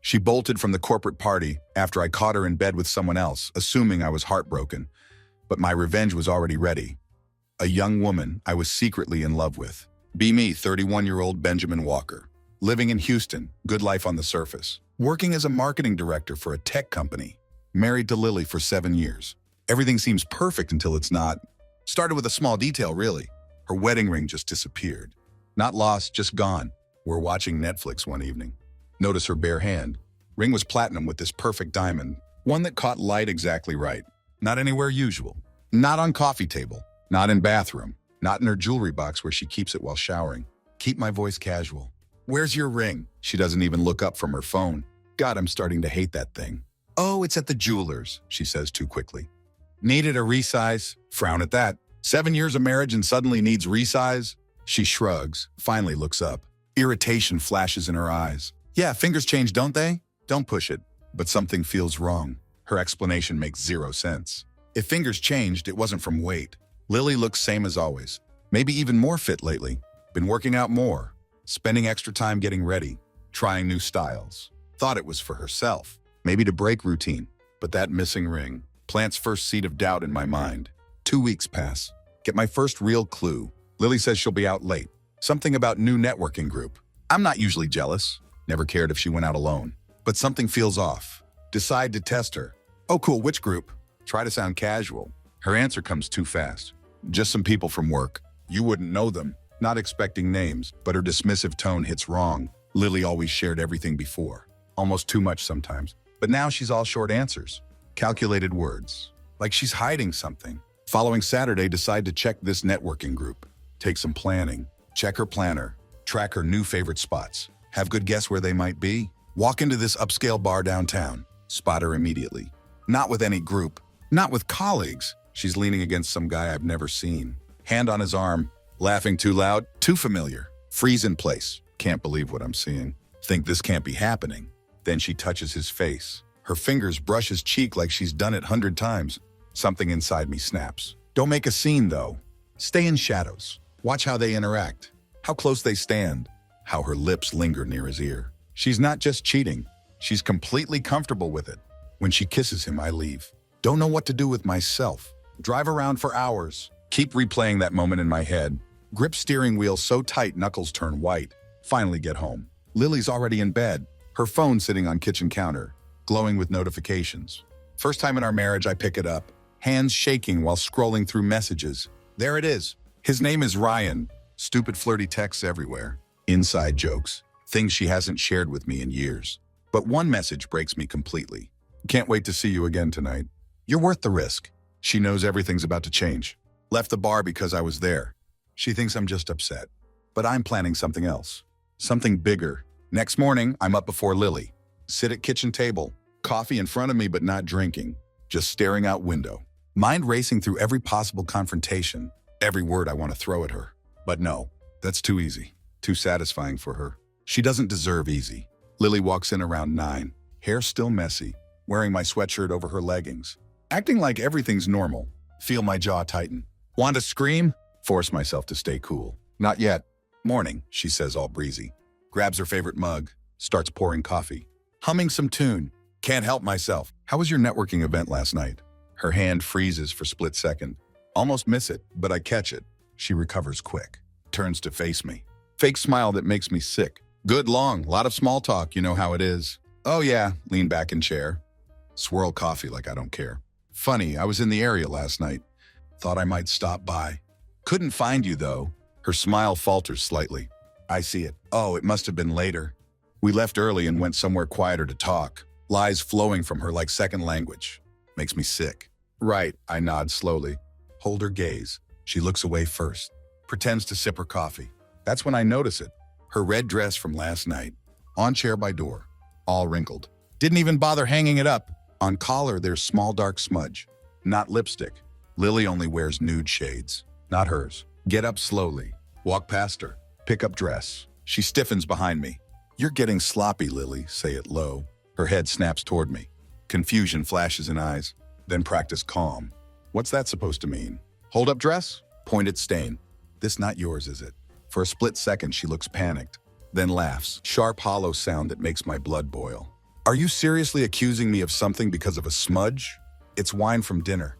She bolted from the corporate party after I caught her in bed with someone else, assuming I was heartbroken. But my revenge was already ready. A young woman I was secretly in love with. Be me, 31-year-old Benjamin Walker. Living in Houston, good life on the surface. Working as a marketing director for a tech company. Married to Lily for 7 years. Everything seems perfect until it's not. Started with a small detail, really. Her wedding ring just disappeared. Not lost, just gone. We're watching Netflix one evening. Notice her bare hand. Ring was platinum with this perfect diamond. One that caught light exactly right. Not anywhere usual. Not on coffee table. Not in bathroom. Not in her jewelry box where she keeps it while showering. Keep my voice casual. Where's your ring? She doesn't even look up from her phone. God, I'm starting to hate that thing. Oh, it's at the jeweler's, she says too quickly. Needed a resize? Frown at that. 7 years of marriage and suddenly needs resize? She shrugs, finally looks up. Irritation flashes in her eyes. Yeah, fingers change, don't they? Don't push it. But something feels wrong. Her explanation makes zero sense. If fingers changed, it wasn't from weight. Lily looks same as always. Maybe even more fit lately. Been working out more. Spending extra time getting ready. Trying new styles. Thought it was for herself. Maybe to break routine. But that missing ring plants first seed of doubt in my mind. 2 weeks pass. Get my first real clue. Lily says she'll be out late. Something about new networking group. I'm not usually jealous. Never cared if she went out alone. But something feels off. Decide to test her. Oh cool, which group? Try to sound casual. Her answer comes too fast. Just some people from work. You wouldn't know them. Not expecting names, but her dismissive tone hits wrong. Lily always shared everything before. Almost too much sometimes. But now she's all short answers. Calculated words. Like she's hiding something. Following Saturday, decide to check this networking group. Take some planning. Check her planner. Track her new favorite spots. Have good guess where they might be. Walk into this upscale bar downtown. Spot her immediately. Not with any group. Not with colleagues. She's leaning against some guy I've never seen. Hand on his arm. Laughing too loud. Too familiar. Freeze in place. Can't believe what I'm seeing. Think this can't be happening. Then she touches his face. Her fingers brush his cheek like she's done it 100 times. Something inside me snaps. Don't make a scene, though. Stay in shadows. Watch how they interact. How close they stand. How her lips linger near his ear. She's not just cheating. She's completely comfortable with it. When she kisses him, I leave. Don't know what to do with myself. Drive around for hours. Keep replaying that moment in my head. Grip steering wheel so tight knuckles turn white. Finally get home. Lily's already in bed. Her phone sitting on kitchen counter, glowing with notifications. First time in our marriage I pick it up, hands shaking while scrolling through messages. There it is. His name is Ryan. Stupid flirty texts everywhere. Inside jokes. Things she hasn't shared with me in years. But one message breaks me completely. Can't wait to see you again tonight. You're worth the risk. She knows everything's about to change. Left the bar because I was there. She thinks I'm just upset. But I'm planning something else. Something bigger. Next morning, I'm up before Lily. Sit at kitchen table. Coffee in front of me but not drinking. Just staring out window. Mind racing through every possible confrontation. Every word I want to throw at her. But no, that's too easy. Too satisfying for her. She doesn't deserve easy. Lily walks in around 9. Hair still messy. Wearing my sweatshirt over her leggings. Acting like everything's normal. Feel my jaw tighten. Want to scream? Force myself to stay cool. Not yet. Morning, she says all breezy. Grabs her favorite mug. Starts pouring coffee. Humming some tune. Can't help myself. How was your networking event last night? Her hand freezes for split second. Almost miss it, but I catch it. She recovers quick. Turns to face me. Fake smile that makes me sick. Good long, lot of small talk, you know how it is. Oh yeah, lean back in chair. Swirl coffee like I don't care. Funny, I was in the area last night. Thought I might stop by. Couldn't find you though. Her smile falters slightly. I see it. Oh, it must have been later. We left early and went somewhere quieter to talk. Lies flowing from her like second language. Makes me sick. Right, I nod slowly. Hold her gaze. She looks away first. Pretends to sip her coffee. That's when I notice it. Her red dress from last night. On chair by door. All wrinkled. Didn't even bother hanging it up. On collar, there's small dark smudge. Not lipstick. Lily only wears nude shades. Not hers. Get up slowly. Walk past her. Pick up dress. She stiffens behind me. You're getting sloppy, Lily, say it low. Her head snaps toward me. Confusion flashes in eyes. Then practice calm. What's that supposed to mean? Hold up dress? Pointed stain. This not yours, is it? For a split second, she looks panicked. Then laughs. Sharp, hollow sound that makes my blood boil. Are you seriously accusing me of something because of a smudge? It's wine from dinner.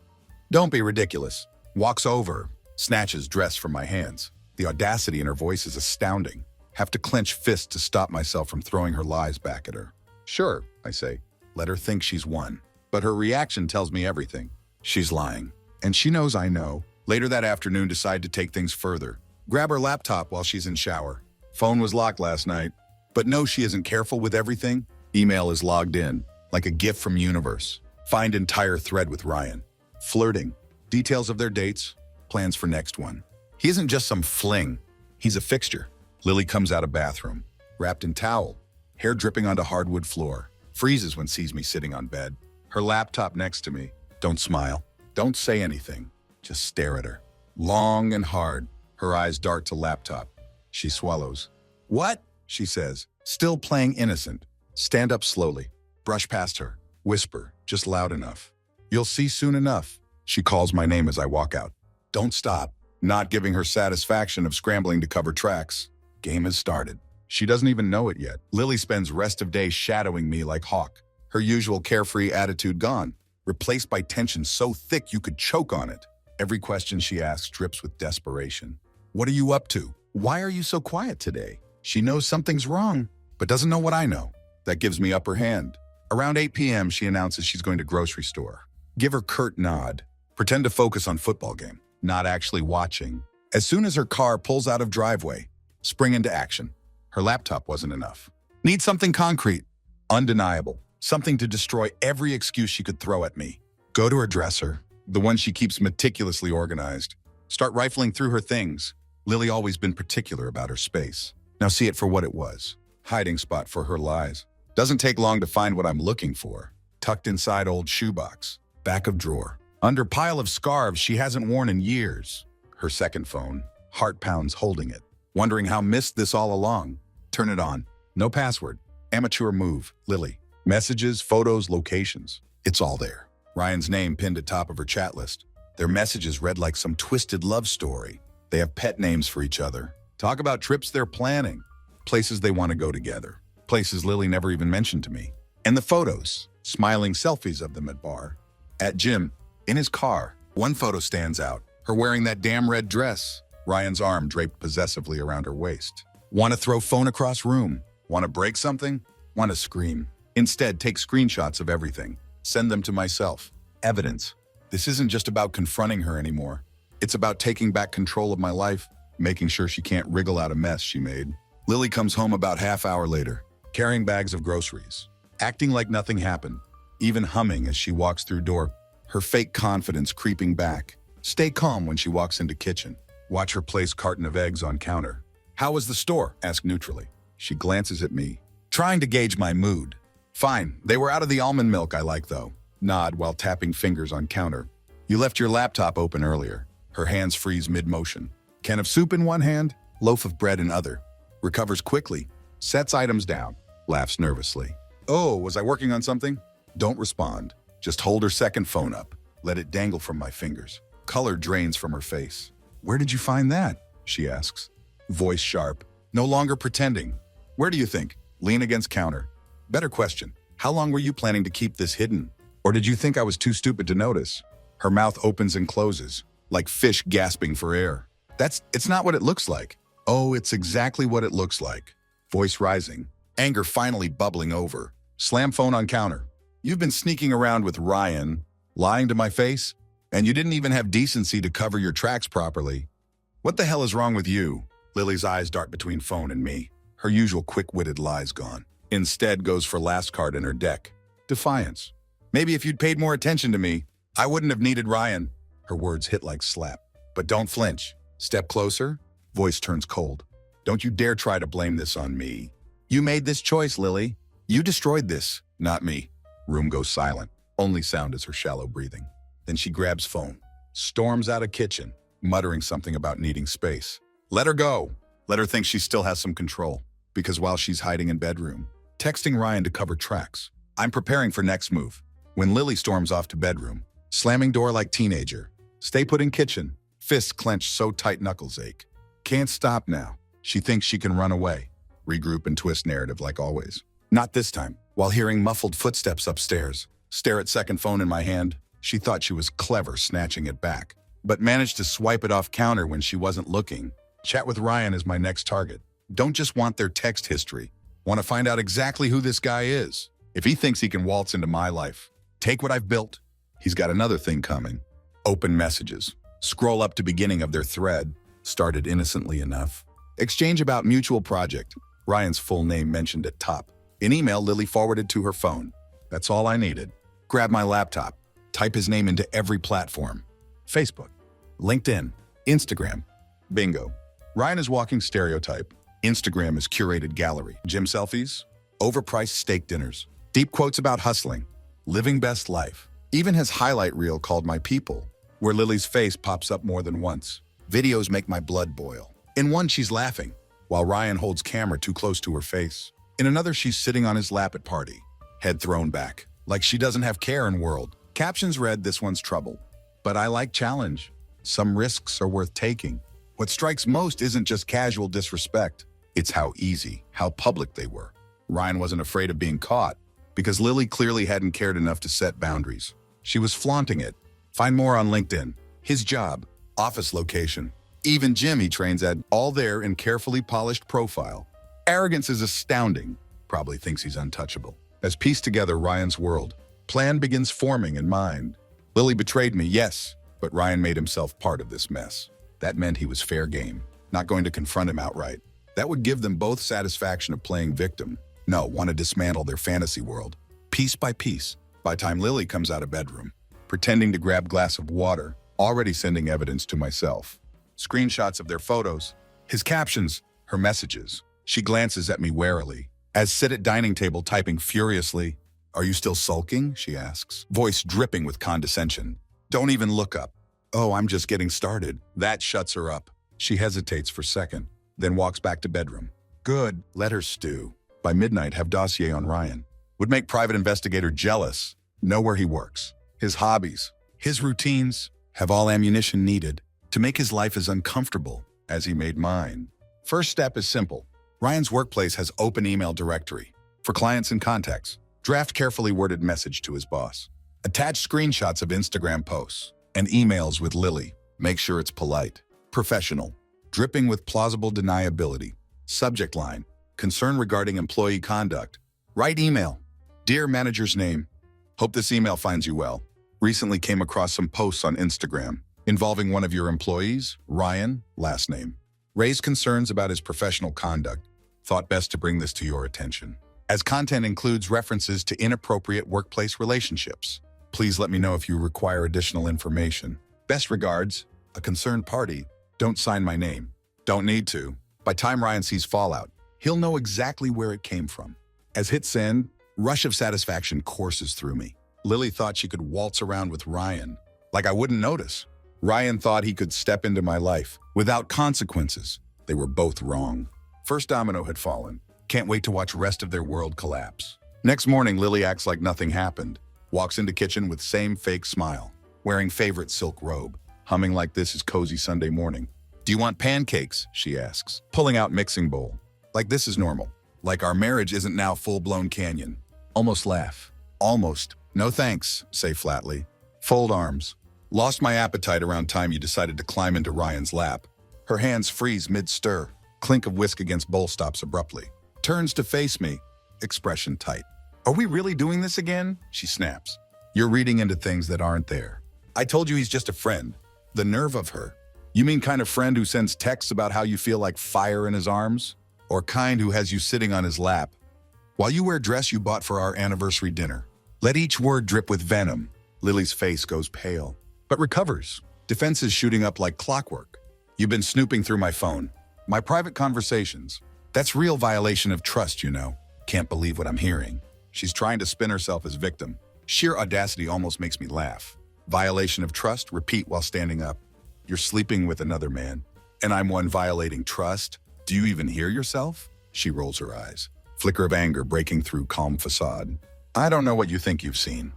Don't be ridiculous. Walks over, snatches dress from my hands. The audacity in her voice is astounding. Have to clench fists to stop myself from throwing her lies back at her. Sure, I say. Let her think she's won. But her reaction tells me everything. She's lying. And she knows I know. Later that afternoon, decide to take things further. Grab her laptop while she's in shower. Phone was locked last night. But no, she isn't careful with everything. Email is logged in, like a gift from universe. Find entire thread with Ryan. Flirting. Details of their dates. Plans for next one. He isn't just some fling. He's a fixture. Lily comes out of bathroom, wrapped in towel, hair dripping onto hardwood floor. Freezes when sees me sitting on bed. Her laptop next to me. Don't smile. Don't say anything. Just stare at her. Long and hard. Her eyes dart to laptop. She swallows. What? She says, still playing innocent. Stand up slowly. Brush past her. Whisper, just loud enough. You'll see soon enough. She calls my name as I walk out. Don't stop. Not giving her satisfaction of scrambling to cover tracks. Game has started. She doesn't even know it yet. Lily spends rest of day shadowing me like Hawk. Her usual carefree attitude gone. Replaced by tension so thick you could choke on it. Every question she asks drips with desperation. What are you up to? Why are you so quiet today? She knows something's wrong, but doesn't know what I know. That gives me upper hand. Around 8 p.m., she announces she's going to grocery store. Give her curt nod. Pretend to focus on football game, not actually watching. As soon as her car pulls out of driveway, spring into action. Her laptop wasn't enough. Need something concrete, undeniable, something to destroy every excuse she could throw at me. Go to her dresser, the one she keeps meticulously organized. Start rifling through her things. Lily always been particular about her space. Now see it for what it was. Hiding spot for her lies. Doesn't take long to find what I'm looking for. Tucked inside old shoebox. Back of drawer. Under pile of scarves she hasn't worn in years. Her second phone. Heart pounds holding it. Wondering how missed this all along. Turn it on. No password. Amateur move. Lily. Messages, photos, locations. It's all there. Ryan's name pinned atop of her chat list. Their messages read like some twisted love story. They have pet names for each other. Talk about trips they're planning. Places they want to go together. Places Lily never even mentioned to me. And the photos. Smiling selfies of them at bar. At gym. In his car. One photo stands out. Her wearing that damn red dress. Ryan's arm draped possessively around her waist. Want to throw phone across room? Want to break something? Want to scream? Instead, take screenshots of everything. Send them to myself. Evidence. This isn't just about confronting her anymore. It's about taking back control of my life, making sure she can't wriggle out a mess she made. Lily comes home about half hour later, carrying bags of groceries, acting like nothing happened, even humming as she walks through door, her fake confidence creeping back. Stay calm when she walks into kitchen. Watch her place carton of eggs on counter. How was the store? Ask neutrally. She glances at me, trying to gauge my mood. Fine, they were out of the almond milk I like though. Nod while tapping fingers on counter. You left your laptop open earlier. Her hands freeze mid-motion. Can of soup in one hand, loaf of bread in other. Recovers quickly, sets items down, laughs nervously. Oh, was I working on something? Don't respond. Just hold her second phone up. Let it dangle from my fingers. Color drains from her face. Where did you find that? She asks. Voice sharp. No longer pretending. Where do you think? Lean against counter. Better question. How long were you planning to keep this hidden? Or did you think I was too stupid to notice? Her mouth opens and closes, like fish gasping for air. It's not what it looks like. Oh, it's exactly what it looks like. Voice rising. Anger finally bubbling over. Slam phone on counter. You've been sneaking around with Ryan, lying to my face, and you didn't even have decency to cover your tracks properly. What the hell is wrong with you? Lily's eyes dart between phone and me. Her usual quick-witted lies gone. Instead goes for last card in her deck. Defiance. Maybe if you'd paid more attention to me, I wouldn't have needed Ryan. Her words hit like slap. But don't flinch. Step closer. Voice turns cold. Don't you dare try to blame this on me. You made this choice, Lily. You destroyed this, not me. Room goes silent. Only sound is her shallow breathing. Then she grabs phone, storms out of kitchen, muttering something about needing space. Let her go. Let her think she still has some control. Because while she's hiding in bedroom, texting Ryan to cover tracks, I'm preparing for next move. When Lily storms off to bedroom, slamming door like teenager. Stay put in kitchen, fists clenched so tight knuckles ache. Can't stop now. She thinks she can run away. Regroup and twist narrative like always. Not this time. while hearing muffled footsteps upstairs. Stare at second phone in my hand. She thought she was clever snatching it back, but managed to swipe it off counter when she wasn't looking. Chat with Ryan is my next target. Don't just want their text history. Want to find out exactly who this guy is. If he thinks he can waltz into my life, take what I've built, he's got another thing coming. Open messages. Scroll up to beginning of their thread. Started innocently enough. Exchange about mutual project. Ryan's full name mentioned at top. An email Lily forwarded to her phone. That's all I needed. Grab my laptop. Type his name into every platform. Facebook, LinkedIn, Instagram. Bingo. Ryan is walking stereotype. Instagram is curated gallery. Gym selfies, overpriced steak dinners, deep quotes about hustling, living best life. Even his highlight reel called My People, where Lily's face pops up more than once. Videos make my blood boil. In one, she's laughing, while Ryan holds camera too close to her face. In another, she's sitting on his lap at party, head thrown back, like she doesn't have care in world. Captions read, "This one's trouble." But I like challenge. Some risks are worth taking. What strikes most isn't just casual disrespect. It's how easy, how public they were. Ryan wasn't afraid of being caught, because Lily clearly hadn't cared enough to set boundaries. She was flaunting it. Find more on LinkedIn. His job, office location, even gym he trains at, all there in carefully polished profile. Arrogance is astounding. Probably thinks he's untouchable. As pieced together Ryan's world, plan begins forming in mind. Lily betrayed me, yes, but Ryan made himself part of this mess. That meant he was fair game, not going to confront him outright. That would give them both satisfaction of playing victim. No, want to dismantle their fantasy world, piece by piece. By time Lily comes out of bedroom, pretending to grab glass of water, already sending evidence to myself. Screenshots of their photos, his captions, her messages. She glances at me warily, as sit at dining table typing furiously. "Are you still sulking?" she asks, voice dripping with condescension. "Don't even look up." "Oh, I'm just getting started." That shuts her up. She hesitates for a second, then walks back to bedroom. Good, let her stew. By midnight, have dossier on Ryan. Would make private investigator jealous. Know where he works, his hobbies, his routines, have all ammunition needed to make his life as uncomfortable as he made mine. First step is simple. Ryan's workplace has open email directory. For clients and contacts, draft carefully worded message to his boss. Attach screenshots of Instagram posts and emails with Lily. Make sure it's polite, professional, dripping with plausible deniability. Subject line, concern regarding employee conduct. Write email. Dear manager's name. Hope this email finds you well. Recently came across some posts on Instagram involving one of your employees, Ryan, last name. Raised concerns about his professional conduct. Thought best to bring this to your attention. As content includes references to inappropriate workplace relationships. Please let me know if you require additional information. Best regards, a concerned party. Don't sign my name. Don't need to. By time Ryan sees fallout, he'll know exactly where it came from. As hit send, rush of satisfaction courses through me. Lily thought she could waltz around with Ryan, like I wouldn't notice. Ryan thought he could step into my life without consequences. They were both wrong. First domino had fallen. Can't wait to watch rest of their world collapse. Next morning, Lily acts like nothing happened. Walks into kitchen with same fake smile, wearing favorite silk robe, humming like this is cozy Sunday morning. "Do you want pancakes?" she asks, pulling out mixing bowl. Like this is normal. Like our marriage isn't now full-blown canyon. Almost laugh. Almost. No thanks, say flatly. Fold arms. Lost my appetite around time you decided to climb into Ryan's lap. Her hands freeze mid-stir. Clink of whisk against bowl stops abruptly. Turns to face me, expression tight. "Are we really doing this again?" she snaps. "You're reading into things that aren't there. I told you he's just a friend." The nerve of her. You mean kind of friend who sends texts about how you feel like fire in his arms? Or kind who has you sitting on his lap while you wear dress you bought for our anniversary dinner? Let each word drip with venom. Lily's face goes pale, but recovers. Defenses shooting up like clockwork. "You've been snooping through my phone. My private conversations. That's real violation of trust, you know." Can't believe what I'm hearing. She's trying to spin herself as victim. Sheer audacity almost makes me laugh. Violation of trust, repeat while standing up. You're sleeping with another man, and I'm one violating trust? Do you even hear yourself? She rolls her eyes. Flicker of anger breaking through calm facade. I don't know what you think you've seen,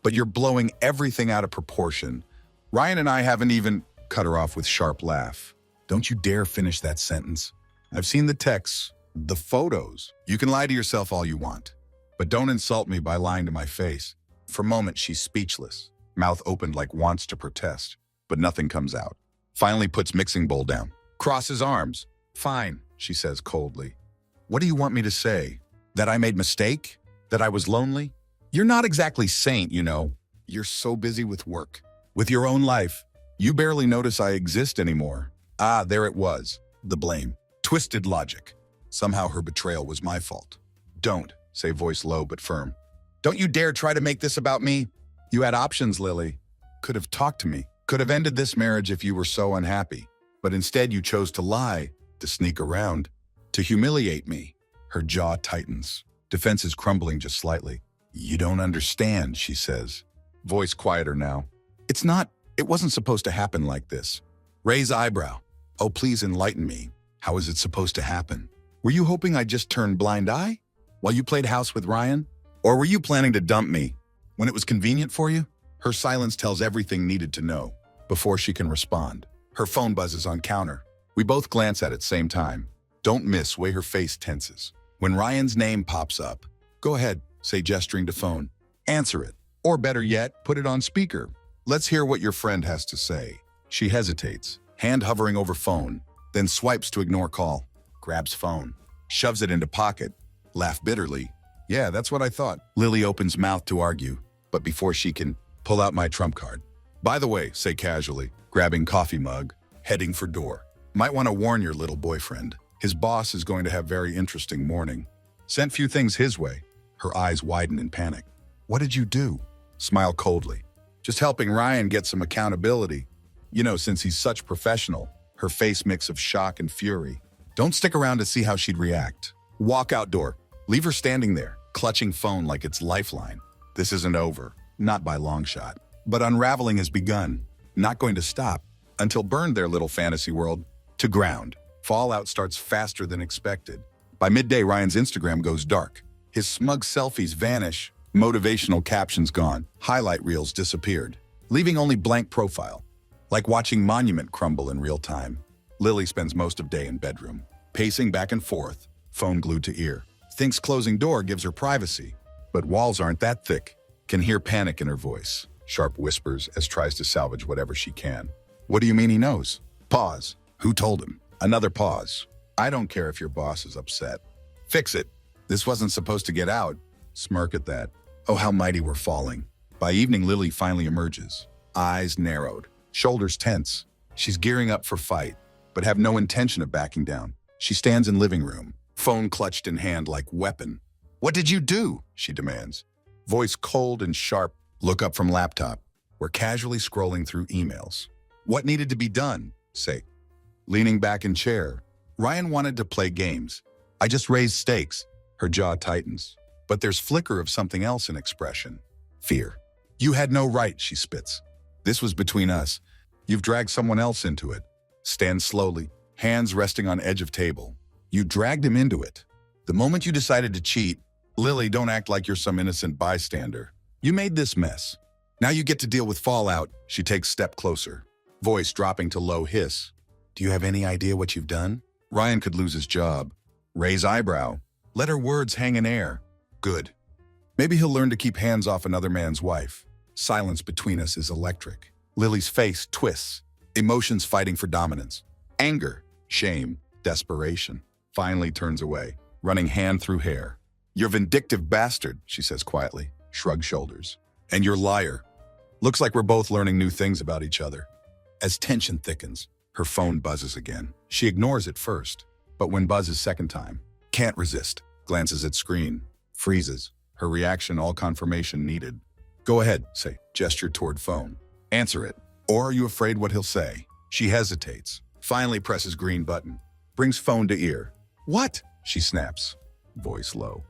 but you're blowing everything out of proportion. Ryan and I haven't even... Cut her off with sharp laugh. Don't you dare finish that sentence. I've seen the texts, the photos. You can lie to yourself all you want. But don't insult me by lying to my face. For a moment, she's speechless, mouth opened like wants to protest, but nothing comes out. Finally puts mixing bowl down. Crosses arms. Fine, she says coldly. What do you want me to say? That I made mistake? That I was lonely? You're not exactly saint, you know. You're so busy with work. With your own life. You barely notice I exist anymore. Ah, there it was. The blame. Twisted logic. Somehow her betrayal was my fault. Don't, say voice low but firm. Don't you dare try to make this about me. You had options, Lily. Could have talked to me. Could have ended this marriage if you were so unhappy. But instead you chose to lie, to sneak around, to humiliate me. Her jaw tightens. Defenses crumbling just slightly. You don't understand, she says. Voice quieter now. It wasn't supposed to happen like this. Raise eyebrow. Oh, please enlighten me. How is it supposed to happen? Were you hoping I'd just turn blind eye while you played house with Ryan? Or were you planning to dump me when it was convenient for you? Her silence tells everything needed to know before she can respond. Her phone buzzes on counter. We both glance at it same time. Don't miss way her face tenses. When Ryan's name pops up, go ahead, say gesturing to phone. Answer it. Or better yet, put it on speaker. Let's hear what your friend has to say. She hesitates, hand hovering over phone, then swipes to ignore call. Grabs phone, shoves it into pocket, laugh bitterly. Yeah, that's what I thought. Lily opens mouth to argue, but before she can, pull out my trump card. By the way, say casually, grabbing coffee mug, heading for door. Might want to warn your little boyfriend. His boss is going to have very interesting morning. Sent few things his way. Her eyes widen in panic. What did you do? Smile coldly. Just helping Ryan get some accountability. You know, since he's such professional. Her face mix of shock and fury. Don't stick around to see how she'd react. Walk outdoor. Leave her standing there, clutching phone like it's lifeline. This isn't over. Not by long shot. But unraveling has begun. Not going to stop until burned their little fantasy world to ground. Fallout starts faster than expected. By midday, Ryan's Instagram goes dark. His smug selfies vanish. Motivational captions gone. Highlight reels disappeared, leaving only blank profile. Like watching monument crumble in real time. Lily spends most of day in bedroom, pacing back and forth, phone glued to ear. Thinks closing door gives her privacy, but walls aren't that thick. Can hear panic in her voice. Sharp whispers as tries to salvage whatever she can. What do you mean he knows? Pause. Who told him? Another pause. I don't care if your boss is upset. Fix it. This wasn't supposed to get out. Smirk at that. Oh, how mighty we're falling. By evening, Lily finally emerges. Eyes narrowed, shoulders tense. She's gearing up for fight, but have no intention of backing down. She stands in living room, phone clutched in hand like weapon. What did you do? She demands. Voice cold and sharp. Look up from laptop. We're casually scrolling through emails. What needed to be done? Say. Leaning back in chair. Ryan wanted to play games. I just raised stakes. Her jaw tightens. But there's flicker of something else in expression. Fear. You had no right, she spits. This was between us. You've dragged someone else into it. Stands slowly, hands resting on edge of table. You dragged him into it. The moment you decided to cheat, Lily, don't act like you're some innocent bystander. You made this mess. Now you get to deal with fallout. She takes step closer. Voice dropping to low hiss. Do you have any idea what you've done? Ryan could lose his job. Raise eyebrow. Let her words hang in air. Good. Maybe he'll learn to keep hands off another man's wife. Silence between us is electric. Lily's face twists, emotions fighting for dominance. Anger, shame, desperation. Finally turns away, running hand through hair. You're vindictive bastard, she says quietly, shrugs shoulders. And you're liar. Looks like we're both learning new things about each other. As tension thickens, her phone buzzes again. She ignores it first, but when buzzes second time, can't resist, glances at screen. Freezes. Her reaction, all confirmation needed. Go ahead, say, gesture toward phone. Answer it. Or are you afraid what he'll say? She hesitates. Finally presses green button. Brings phone to ear. What? She snaps. Voice low.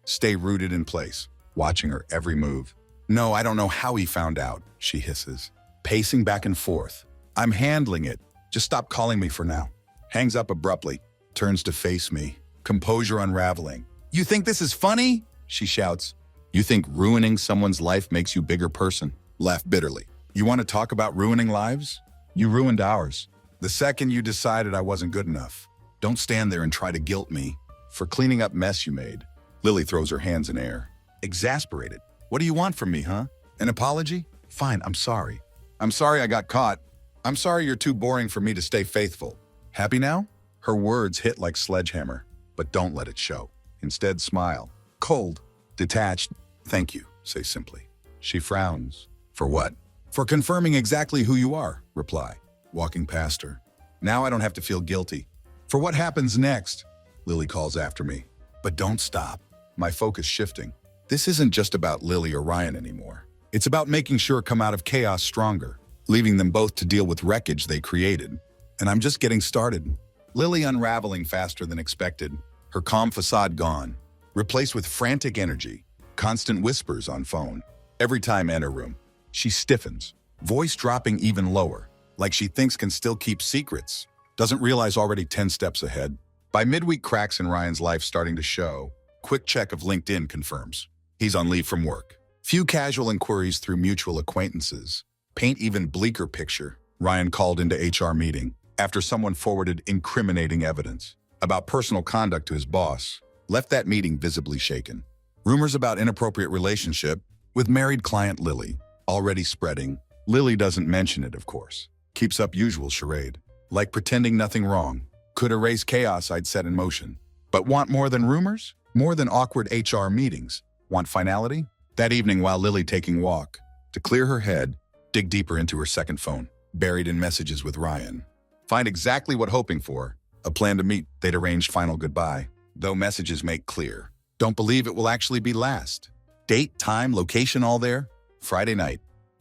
Stay rooted in place, watching her every move. No, I don't know how he found out, she hisses. Pacing back and forth. I'm handling it. Just stop calling me for now. Hangs up abruptly. Turns to face me. Composure unraveling. You think this is funny? She shouts. You think ruining someone's life makes you a bigger person? Laugh bitterly. You want to talk about ruining lives? You ruined ours. The second you decided I wasn't good enough. Don't stand there and try to guilt me for cleaning up mess you made. Lily throws her hands in air. exasperated. What do you want from me, huh? An apology? Fine, I'm sorry. I'm sorry I got caught. I'm sorry you're too boring for me to stay faithful. Happy now? Her words hit like sledgehammer, but don't let it show. Instead, smile. Cold, detached. Thank you, say simply. She frowns. For what? For confirming exactly who you are, reply, walking past her. Now I don't have to feel guilty. For what happens next? Lily calls after me. But don't stop. My focus shifting. This isn't just about Lily or Ryan anymore. It's about making sure come out of chaos stronger, leaving them both to deal with wreckage they created. And I'm just getting started. Lily unraveling faster than expected, her calm facade gone, replaced with frantic energy, constant whispers on phone. Every time I enter room, she stiffens, voice dropping even lower, like she thinks can still keep secrets, doesn't realize already 10 steps ahead. By midweek, cracks in Ryan's life starting to show. Quick check of LinkedIn confirms. He's on leave from work. Few casual inquiries through mutual acquaintances. Paint even bleaker picture. Ryan called into HR meeting after someone forwarded incriminating evidence about personal conduct to his boss. Left that meeting visibly shaken. Rumors about inappropriate relationship with married client Lily already spreading. Lily doesn't mention it, of course. Keeps up usual charade. Like pretending nothing wrong. Could erase chaos I'd set in motion. But want more than rumors? More than awkward HR meetings? Want finality? That evening while Lily taking walk, to clear her head, dig deeper into her second phone, buried in messages with Ryan. Find exactly what hoping for. A plan to meet, they'd arranged final goodbye. Though messages make clear. Don't believe it will actually be last. Date, time, location all there. Friday night,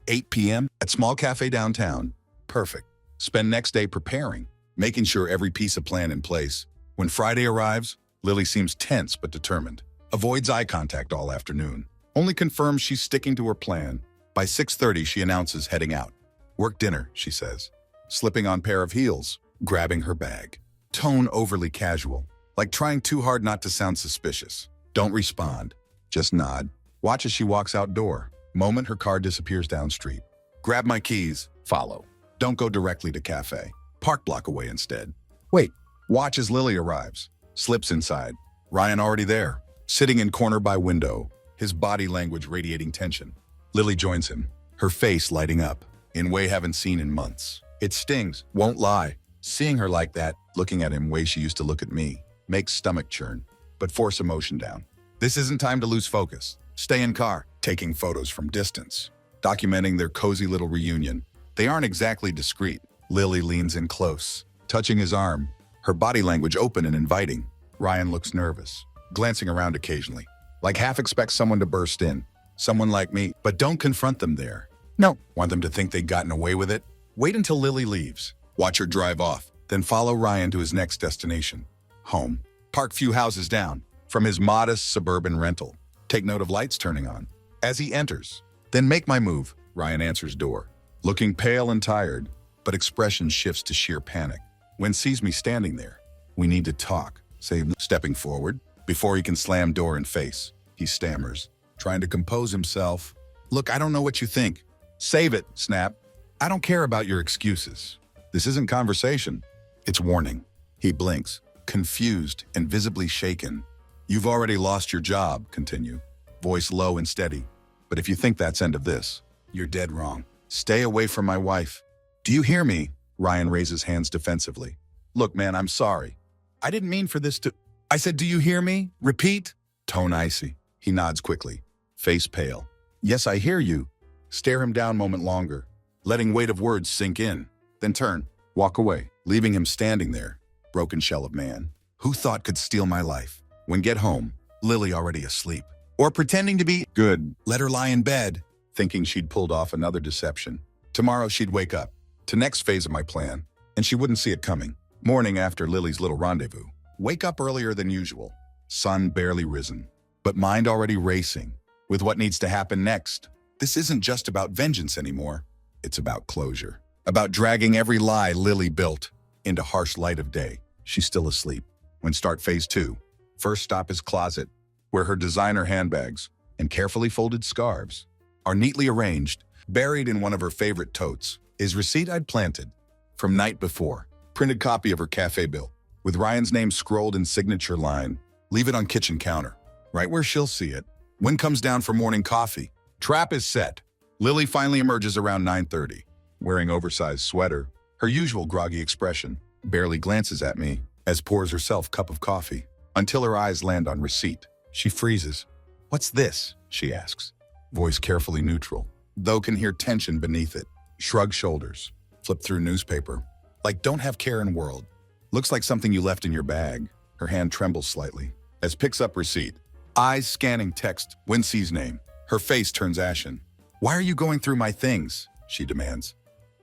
8 p.m. at small cafe downtown. Perfect. Spend next day preparing, making sure every piece of plan in place. When Friday arrives, Lily seems tense but determined. Avoids eye contact all afternoon. Only confirms she's sticking to her plan. By 6:30, she announces heading out. Work dinner, she says. Slipping on pair of heels, grabbing her bag. Tone overly casual, like trying too hard not to sound suspicious. Don't respond. Just nod. Watch as she walks outdoor. Moment her car disappears down street. Grab my keys. Follow. Don't go directly to cafe. Park block away instead. Wait. Watch as Lily arrives. Slips inside. Ryan already there. Sitting in corner by window. His body language radiating tension. Lily joins him. Her face lighting up. In way haven't seen in months. It stings. Won't lie. Seeing her like that, looking at him way she used to look at me, makes stomach churn. But force emotion down. This isn't time to lose focus. Stay in car. Taking photos from distance. Documenting their cozy little reunion. They aren't exactly discreet. Lily leans in close, touching his arm, her body language open and inviting. Ryan looks nervous, glancing around occasionally, like half expects someone to burst in. Someone like me, but don't confront them there. No. Want them to think they've gotten away with it? Wait until Lily leaves. Watch her drive off, then follow Ryan to his next destination. Home. Park few houses down from his modest suburban rental. Take note of lights turning on. As he enters, then make my move. Ryan answers door, looking pale and tired, but expression shifts to sheer panic. When sees me standing there, we need to talk, say, stepping forward. Before he can slam door in face, he stammers, trying to compose himself. Look, I don't know what you think. Save it, snap. I don't care about your excuses. This isn't conversation. It's warning. He blinks, confused and visibly shaken. You've already lost your job, continue. Voice low and steady. But if you think that's end of this, you're dead wrong. Stay away from my wife. Do you hear me? Ryan raises hands defensively. Look, man, I'm sorry. I didn't mean for this to... I said, do you hear me? Repeat. Tone icy. He nods quickly, face pale. Yes, I hear you. Stare him down a moment longer, letting weight of words sink in. Then turn, walk away, leaving him standing there, broken shell of man. Who thought could steal my life? When get home, Lily already asleep. Or pretending to be good. Let her lie in bed, thinking she'd pulled off another deception. Tomorrow she'd wake up, to next phase of my plan, and she wouldn't see it coming. Morning after Lily's little rendezvous. Wake up earlier than usual. Sun barely risen, but mind already racing with what needs to happen next. This isn't just about vengeance anymore. It's about closure. About dragging every lie Lily built into harsh light of day. She's still asleep. When start phase 2, first stop is closet, where her designer handbags and carefully folded scarves are neatly arranged. Buried in one of her favorite totes is receipt I'd planted from night before. Printed copy of her cafe bill with Ryan's name scrolled in signature line. Leave it on kitchen counter, right where she'll see it. Wind comes down for morning coffee. Trap is set. Lily finally emerges around 9:30, wearing oversized sweater, her usual groggy expression, barely glances at me as pours herself cup of coffee, until her eyes land on receipt. She freezes. "What's this?" she asks, voice carefully neutral, though can hear tension beneath it. Shrug shoulders, flip through newspaper. Like don't have care in world. Looks like something you left in your bag. Her hand trembles slightly as picks up receipt. Eyes scanning text, Wincy's name. Her face turns ashen. "Why are you going through my things?" she demands.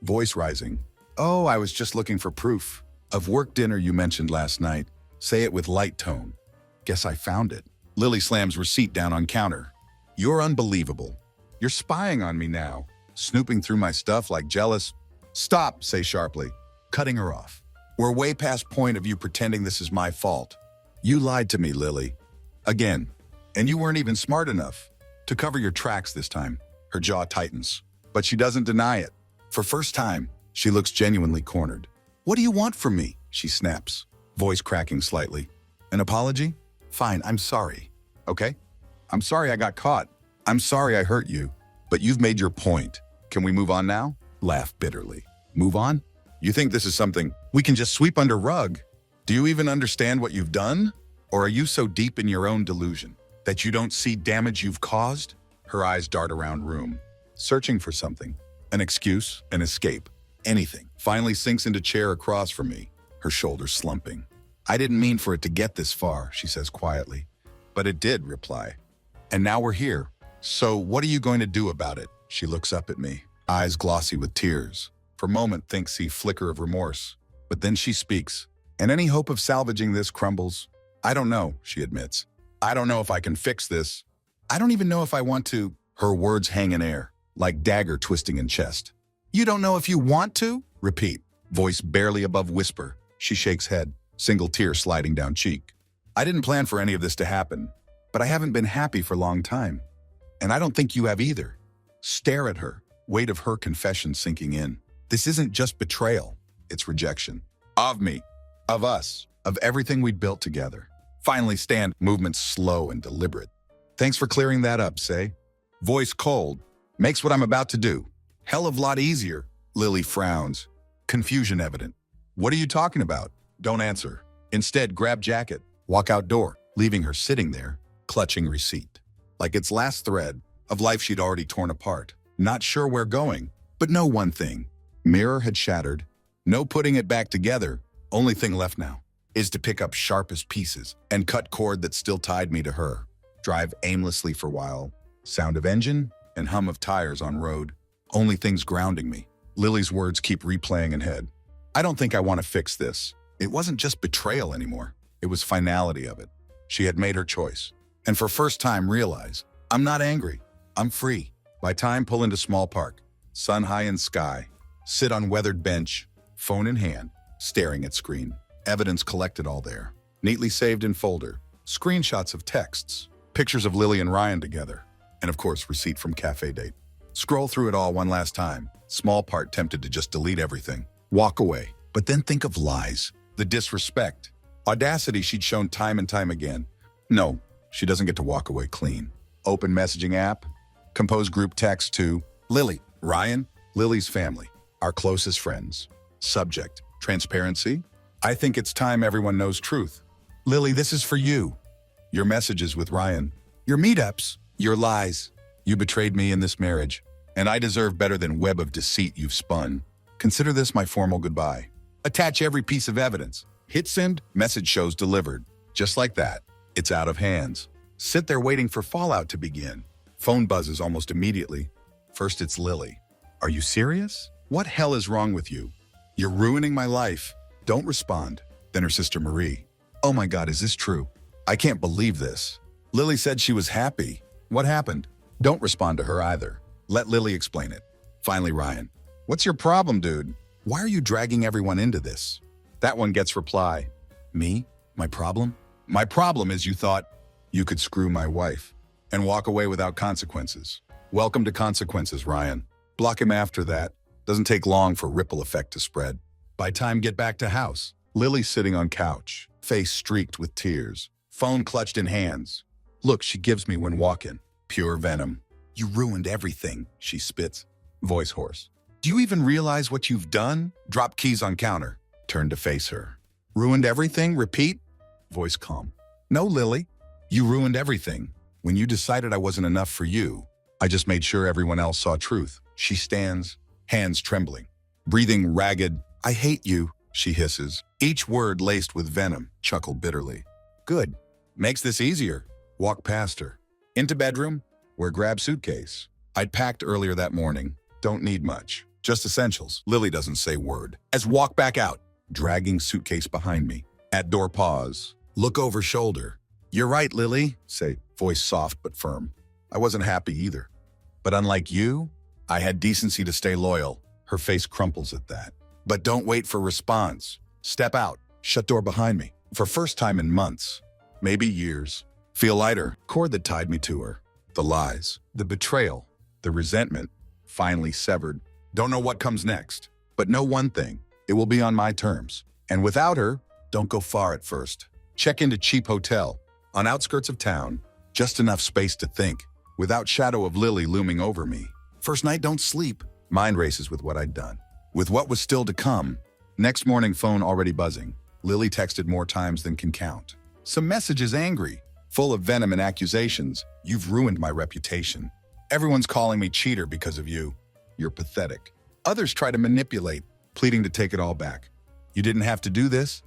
Voice rising. "Oh, I was just looking for proof. Of work dinner you mentioned last night. Say it with light tone. Guess I found it." Lily slams receipt down on counter. "You're unbelievable. You're spying on me now. Snooping through my stuff like jealous." "Stop," say sharply, cutting her off. "We're way past point of you pretending this is my fault. You lied to me, Lily. Again. And you weren't even smart enough to cover your tracks this time." Her jaw tightens, but she doesn't deny it. For first time, she looks genuinely cornered. "What do you want from me?" she snaps, voice cracking slightly. "An apology? Fine, I'm sorry. Okay? I'm sorry I got caught. I'm sorry I hurt you. But you've made your point. Can we move on now?" Laugh bitterly. "Move on? You think this is something we can just sweep under rug? Do you even understand what you've done? Or are you so deep in your own delusion that you don't see damage you've caused?" Her eyes dart around room, searching for something. An excuse, an escape, anything. Finally sinks into chair across from me, her shoulders slumping. "I didn't mean for it to get this far," she says quietly. "But it did," reply. "And now we're here. So what are you going to do about it?" She looks up at me, eyes glossy with tears. For a moment thinks see flicker of remorse. But then she speaks. "And any hope of salvaging this crumbles?" "I don't know," she admits. "I don't know if I can fix this. I don't even know if I want to." Her words hang in air, like dagger twisting in chest. "You don't know if you want to?" Repeat, voice barely above whisper. She shakes head, single tear sliding down cheek. "I didn't plan for any of this to happen, but I haven't been happy for a long time. And I don't think you have either." Stare at her, weight of her confession sinking in. This isn't just betrayal, it's rejection. Of me, of us, of everything we'd built together. Finally stand, movement slow and deliberate. "Thanks for clearing that up, say." Voice cold, makes what I'm about to do hell of a lot easier. Lily frowns, confusion evident. "What are you talking about?" Don't answer. Instead, grab jacket, walk outdoor, leaving her sitting there, clutching receipt. Like its last thread of life she'd already torn apart. Not sure where going, but know one thing. Mirror had shattered. No putting it back together. Only thing left now is to pick up sharpest pieces and cut cord that still tied me to her. Drive aimlessly for a while. Sound of engine and hum of tires on road. Only things grounding me. Lily's words keep replaying in head. "I don't think I want to fix this." It wasn't just betrayal anymore. It was finality of it. She had made her choice. And for first time realize, I'm not angry. I'm free. By time, pull into small park. Sun high in sky. Sit on weathered bench. Phone in hand. Staring at screen. Evidence collected all there. Neatly saved in folder. Screenshots of texts. Pictures of Lily and Ryan together. And of course, receipt from cafe date. Scroll through it all one last time. Small part tempted to just delete everything. Walk away. But then think of lies. The disrespect. Audacity she'd shown time and time again. No, she doesn't get to walk away clean. Open messaging app. Compose group text to Lily, Ryan, Lily's family, our closest friends. Subject, transparency. I think it's time everyone knows truth. Lily, this is for you. Your messages with Ryan. Your meetups. Your lies. You betrayed me in this marriage, and I deserve better than web of deceit you've spun. Consider this my formal goodbye. Attach every piece of evidence. Hit send, message shows delivered. Just like that, it's out of hands. Sit there waiting for fallout to begin. Phone buzzes almost immediately. First it's Lily. Are you serious? What hell is wrong with you? You're ruining my life. Don't respond. Then her sister Marie. Oh my God, is this true? I can't believe this. Lily said she was happy. What happened? Don't respond to her either. Let Lily explain it. Finally, Ryan. What's your problem, dude? Why are you dragging everyone into this? That one gets reply. Me? My problem? My problem is you thought you could screw my wife and walk away without consequences. Welcome to consequences, Ryan. Block him after that. Doesn't take long for ripple effect to spread. By time get back to house, Lily's sitting on couch, face streaked with tears, phone clutched in hands. Look she gives me when walking. Pure venom. You ruined everything, she spits. Voice hoarse. Do you even realize what you've done? Drop keys on counter. Turn to face her. Ruined everything? Repeat. Voice calm. No, Lily. You ruined everything. When you decided I wasn't enough for you, I just made sure everyone else saw truth. She stands, hands trembling. Breathing ragged. I hate you, she hisses. Each word laced with venom. Chuckle bitterly. Good. Makes this easier. Walk past her. Into bedroom, where grab suitcase. I'd packed earlier that morning. Don't need much. Just essentials. Lily doesn't say word. As walk back out, dragging suitcase behind me. At door pause. Look over shoulder. You're right, Lily, say, voice soft but firm. I wasn't happy either. But unlike you, I had decency to stay loyal. Her face crumples at that. But don't wait for response. Step out. Shut door behind me. For first time in months, maybe years. Feel lighter. Cord that tied me to her. The lies, the betrayal, the resentment, finally severed. Don't know what comes next, but know one thing. It will be on my terms. And without her, don't go far at first. Check into cheap hotel, on outskirts of town, just enough space to think, without shadow of Lily looming over me. First night, don't sleep. Mind races with what I'd done. With what was still to come. Next morning, phone already buzzing. Lily texted more times than can count. Some messages angry, full of venom and accusations. You've ruined my reputation. Everyone's calling me cheater because of you. You're pathetic. Others try to manipulate, pleading to take it all back. You didn't have to do this.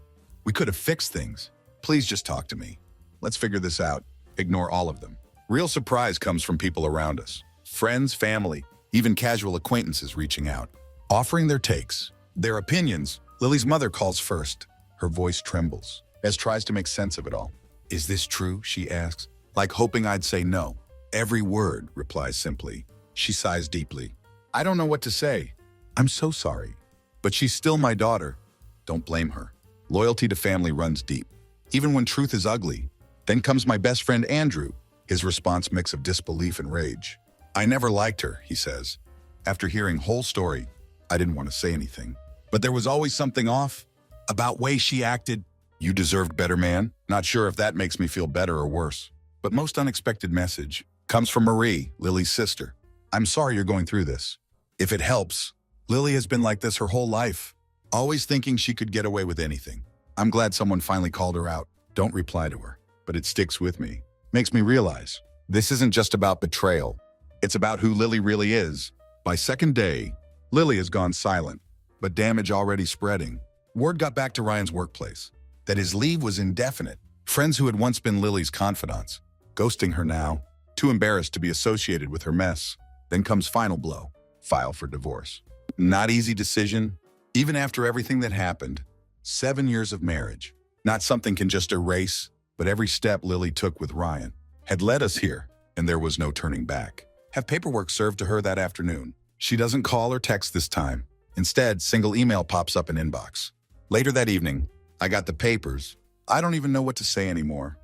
We could have fixed things. Please just talk to me. Let's figure this out. Ignore all of them. Real surprise comes from people around us. Friends, family, even casual acquaintances reaching out. Offering their takes, their opinions. Lily's mother calls first. Her voice trembles, as tries to make sense of it all. Is this true? She asks, like hoping I'd say no. Every word replies simply. She sighs deeply. I don't know what to say. I'm so sorry. But she's still my daughter. Don't blame her. Loyalty to family runs deep, even when truth is ugly. Then comes my best friend Andrew, his response mix of disbelief and rage. I never liked her, he says. After hearing whole story, I didn't want to say anything. But there was always something off about way she acted. You deserved better, man. Not sure if that makes me feel better or worse. But most unexpected message comes from Marie, Lily's sister. I'm sorry you're going through this. If it helps, Lily has been like this her whole life, always thinking she could get away with anything. I'm glad someone finally called her out. Don't reply to her, but it sticks with me. Makes me realize this isn't just about betrayal. It's about who Lily really is. By second day, Lily has gone silent, but damage already spreading. Word got back to Ryan's workplace that his leave was indefinite. Friends who had once been Lily's confidants, ghosting her now, too embarrassed to be associated with her mess. Then comes final blow, file for divorce. Not easy decision, even after everything that happened. 7 years of marriage. Not something can just erase, but every step Lily took with Ryan had led us here, and there was no turning back. Have paperwork served to her that afternoon. She doesn't call or text this time. Instead, single email pops up in inbox. Later that evening, I got the papers. I don't even know what to say anymore.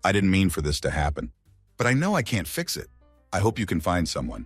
I didn't mean for this to happen, but I know I can't fix it. I hope you can find someone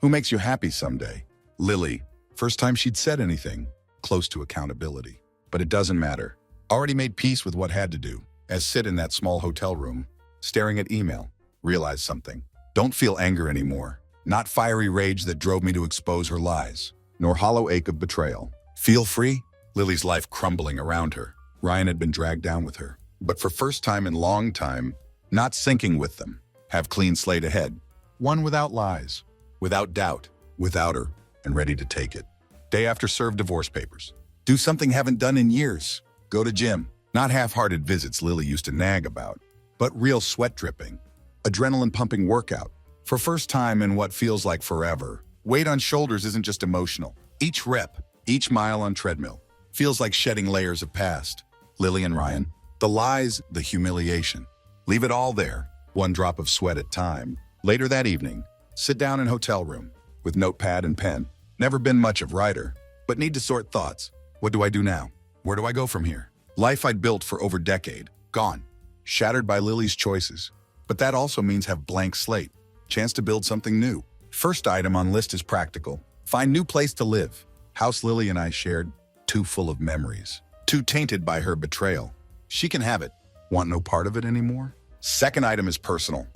who makes you happy someday. Lily, first time she'd said anything close to accountability. But it doesn't matter. Already made peace with what had to do. As sit in that small hotel room, staring at email, realize something. Don't feel anger anymore. Not fiery rage that drove me to expose her lies, nor hollow ache of betrayal. Feel free? Lily's life crumbling around her. Ryan had been dragged down with her. But for first time in long time, not sinking with them. Have clean slate ahead. One without lies, without doubt, without her, and ready to take it. Day after serve divorce papers. Do something haven't done in years. Go to gym. Not half-hearted visits Lily used to nag about, but real sweat dripping. Adrenaline pumping workout. For first time in what feels like forever. Weight on shoulders isn't just emotional. Each rep, each mile on treadmill, feels like shedding layers of past. Lily and Ryan. The lies, the humiliation. Leave it all there, one drop of sweat at a time. Later that evening, sit down in hotel room with notepad and pen. Never been much of writer, but need to sort thoughts. What do I do now? Where do I go from here? Life I'd built for over a decade, gone. Shattered by Lily's choices. But that also means have blank slate. Chance to build something new. First item on list is practical. Find new place to live. House Lily and I shared, too full of memories. Too tainted by her betrayal. She can have it. Want no part of it anymore? Second item is personal.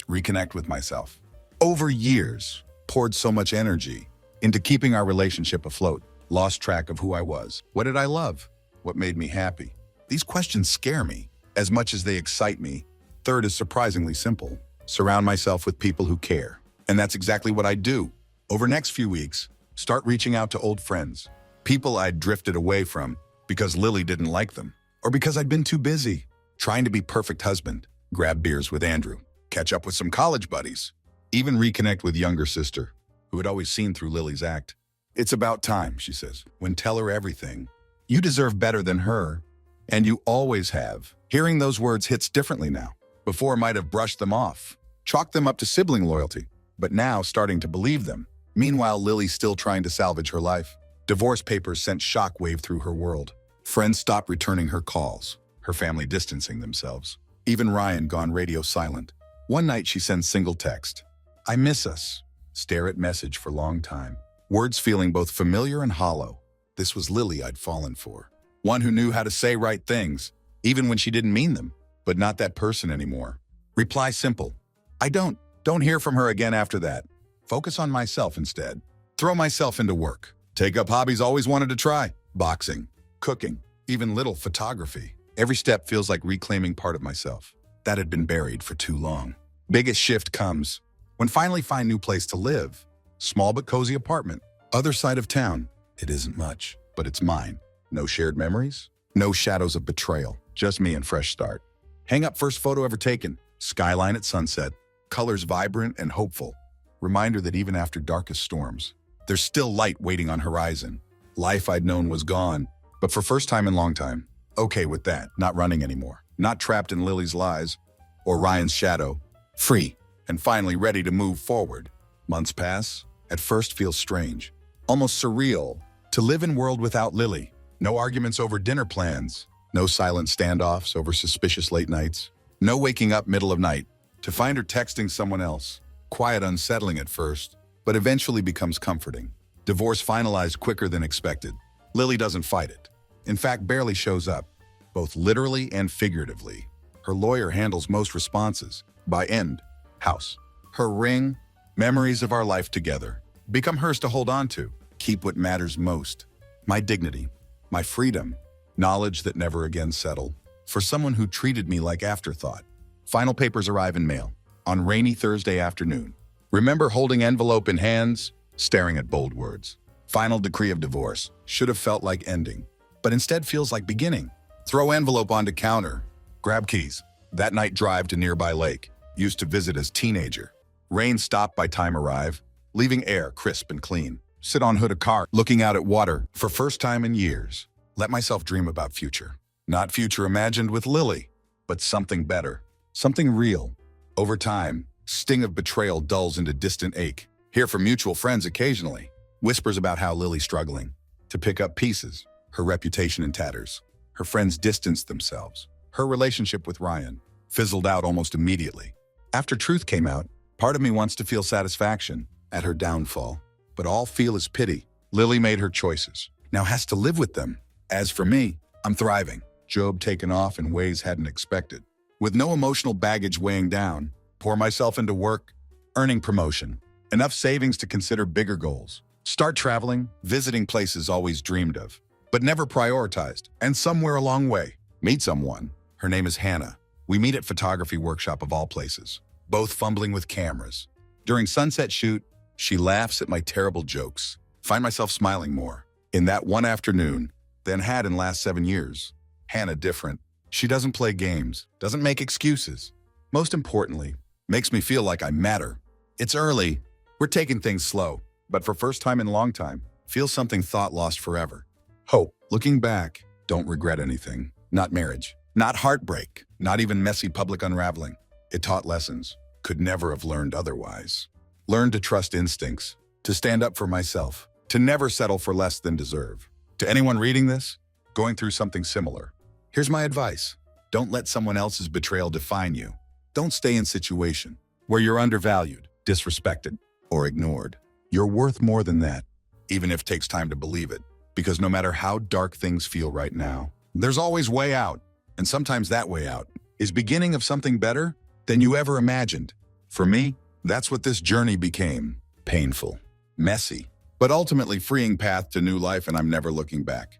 Reconnect with myself. Over years, poured so much energy into keeping our relationship afloat, lost track of who I was. What did I love? What made me happy? These questions scare me as much as they excite me. Third is surprisingly simple. Surround myself with people who care. And that's exactly what I do. Over next few weeks, start reaching out to old friends, people I'd drifted away from because Lily didn't like them, or because I'd been too busy trying to be perfect husband. Grab beers with Andrew, catch up with some college buddies, even reconnect with younger sister, who had always seen through Lily's act. It's about time, she says, when tell her everything. You deserve better than her, and you always have. Hearing those words hits differently now. Before might have brushed them off, chalked them up to sibling loyalty, but now starting to believe them. Meanwhile, Lily's still trying to salvage her life. Divorce papers sent shockwave through her world. Friends stopped returning her calls, her family distancing themselves. Even Ryan gone radio silent. One night she sends single text. I miss us. Stare at message for long time. Words feeling both familiar and hollow. This was Lily I'd fallen for. One who knew how to say right things, even when she didn't mean them, but not that person anymore. Reply simple. I don't hear from her again after that. Focus on myself instead. Throw myself into work. Take up hobbies always wanted to try. Boxing, cooking, even little photography. Every step feels like reclaiming part of myself that had been buried for too long. Biggest shift comes when finally find new place to live. Small but cozy apartment. Other side of town. It isn't much, but it's mine. No shared memories. No shadows of betrayal. Just me and fresh start. Hang up first photo ever taken. Skyline at sunset. Colors vibrant and hopeful. Reminder that even after darkest storms, there's still light waiting on horizon. Life I'd known was gone, but for first time in long time, okay with that, not running anymore. Not trapped in Lily's lies or Ryan's shadow. Free and finally ready to move forward. Months pass. At first feels strange, almost surreal, to live in world without Lily. No arguments over dinner plans. No silent standoffs over suspicious late nights. No waking up middle of night to find her texting someone else. Quiet, unsettling at first, but eventually becomes comforting. Divorce finalized quicker than expected. Lily doesn't fight it. In fact, barely shows up, both literally and figuratively. Her lawyer handles most responses. By end, house. Her ring, memories of our life together, become hers to hold on to. Keep what matters most. My dignity, my freedom, knowledge that never again settle. For someone who treated me like afterthought. Final papers arrive in mail on rainy Thursday afternoon. Remember holding envelope in hands, staring at bold words. Final decree of divorce. Should have felt like ending, but instead feels like beginning. Throw envelope onto counter. Grab keys. That night drive to nearby lake. Used to visit as teenager. Rain stopped by time arrive, leaving air crisp and clean. Sit on hood of car, looking out at water for first time in years. Let myself dream about future. Not future imagined with Lily, but something better. Something real. Over time, sting of betrayal dulls into distant ache. Hear from mutual friends occasionally. Whispers about how Lily's struggling to pick up pieces. Her reputation in tatters. Her friends distanced themselves. Her relationship with Ryan fizzled out almost immediately. After truth came out, part of me wants to feel satisfaction at her downfall. But all feel is pity. Lily made her choices. Now has to live with them. As for me, I'm thriving. Job taken off in ways hadn't expected. With no emotional baggage weighing down, pour myself into work, earning promotion, enough savings to consider bigger goals. Start traveling, visiting places always dreamed of, but never prioritized, and somewhere along way, meet someone. Her name is Hannah. We meet at photography workshop of all places, both fumbling with cameras. During sunset shoot, she laughs at my terrible jokes. Find myself smiling more. In that one afternoon, than had in last 7 years. Hannah different. She doesn't play games, doesn't make excuses. Most importantly, makes me feel like I matter. It's early. We're taking things slow, but for first time in long time, feel something thought lost forever. Hope. Looking back, don't regret anything. Not marriage, not heartbreak, not even messy public unraveling. It taught lessons, could never have learned otherwise. Learned to trust instincts, to stand up for myself, to never settle for less than deserve. To anyone reading this, going through something similar, here's my advice. Don't let someone else's betrayal define you. Don't stay in a situation where you're undervalued, disrespected, or ignored. You're worth more than that, even if it takes time to believe it. Because no matter how dark things feel right now, there's always way out. And sometimes that way out is beginning of something better than you ever imagined. For me, That's what this journey became. Painful, messy, but ultimately freeing path to new life, and I'm never looking back.